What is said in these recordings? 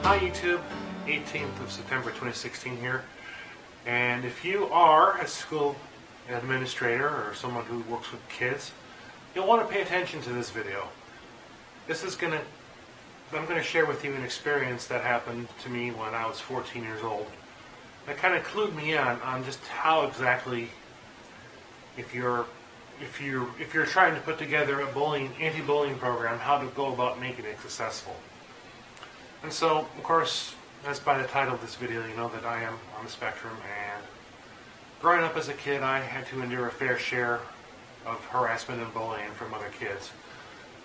Hi YouTube, 18th of September 2016 here. And if you are a school administrator or someone who works with kids, you'll want to pay attention to this video. I'm going to share with you an experience that happened to me when I was 14 years old. That kind of clued me in on just how exactly, if you're trying to put together a anti-bullying program, how to go about making it successful. And so, of course, as by the title of this video, you know that I am on the spectrum, and growing up as a kid, I had to endure a fair share of harassment and bullying from other kids.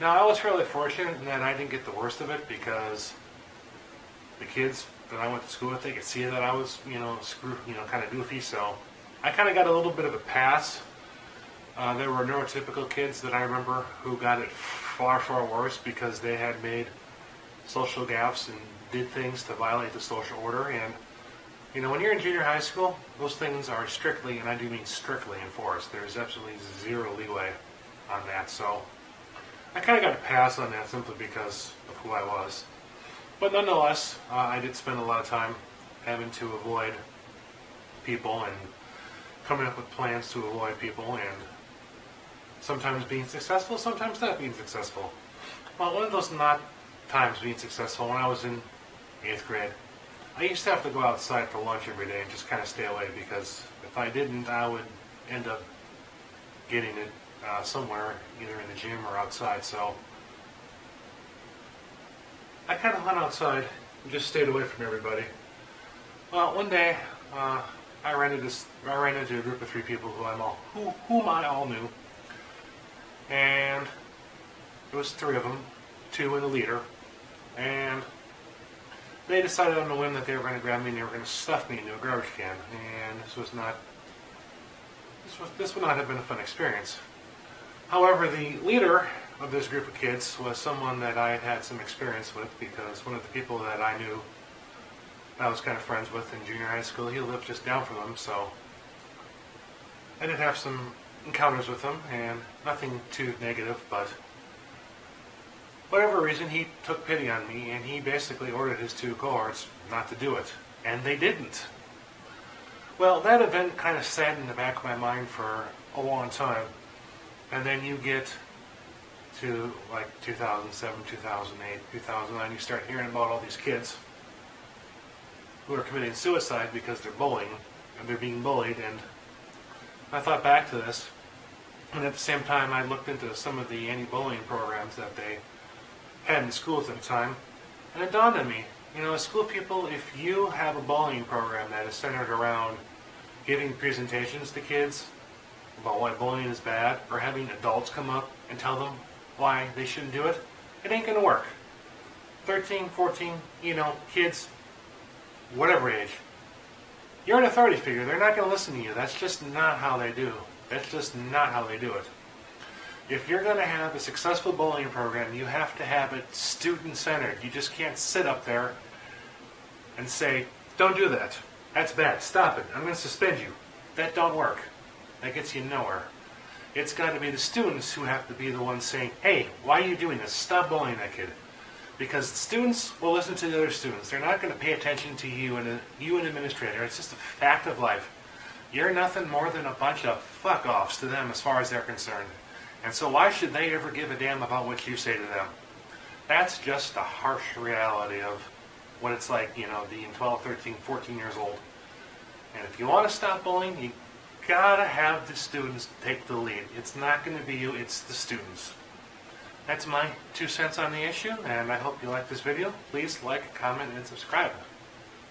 Now, I was fairly fortunate in that I didn't get the worst of it, because the kids that I went to school with, they could see that I was, kind of goofy, so I kind of got a little bit of a pass. There were neurotypical kids that I remember who got it far, far worse because they had made social gaffes and did things to violate the social order. And when you're in junior high school, those things are strictly, and I do mean strictly, enforced. There's absolutely zero leeway on that. So I kind of got a pass on that simply because of who I was. But nonetheless, I did spend a lot of time having to avoid people and coming up with plans to avoid people, and sometimes being successful, sometimes not being successful. Well, one of those not times being successful, when I was in 8th grade, I used to have to go outside for lunch every day and just kind of stay away, because if I didn't, I would end up getting it somewhere, either in the gym or outside. So I kind of went outside and just stayed away from everybody. Well, one day I ran into a group of 3 people whom I all knew, and it was 3 of them, 2 and the leader. And they decided on a whim that they were going to grab me and they were going to stuff me into a garbage can. And this would not have been a fun experience. However, the leader of this group of kids was someone that I had had some experience with, because one of the people that I knew, I was kind of friends with in junior high school, he lived just down from them, so I did have some encounters with him, and nothing too negative, but whatever reason, he took pity on me, and he basically ordered his 2 cohorts not to do it. And they didn't. Well, that event kind of sat in the back of my mind for a long time. And then you get to like 2007, 2008, 2009, you start hearing about all these kids who are committing suicide because they're being bullied. And I thought back to this, and at the same time I looked into some of the anti-bullying programs that they had in schools at the time, and it dawned on me, as school people, if you have a bullying program that is centered around giving presentations to kids about why bullying is bad, or having adults come up and tell them why they shouldn't do it, it ain't going to work. 13, 14, kids, whatever age, you're an authority figure. They're not going to listen to you. That's just not how they do. That's just not how they do it. If you're going to have a successful bullying program, you have to have it student-centered. You just can't sit up there and say, don't do that. That's bad. Stop it. I'm going to suspend you. That don't work. That gets you nowhere. It's got to be the students who have to be the ones saying, hey, why are you doing this? Stop bullying that kid. Because the students will listen to the other students. They're not going to pay attention to you and an administrator. It's just a fact of life. You're nothing more than a bunch of fuck-offs to them as far as they're concerned. And so why should they ever give a damn about what you say to them? That's just the harsh reality of what it's like, being 12, 13, 14 years old. And if you want to stop bullying, you gotta have the students take the lead. It's not going to be you, it's the students. That's my 2 cents on the issue, and I hope you like this video. Please like, comment, and subscribe.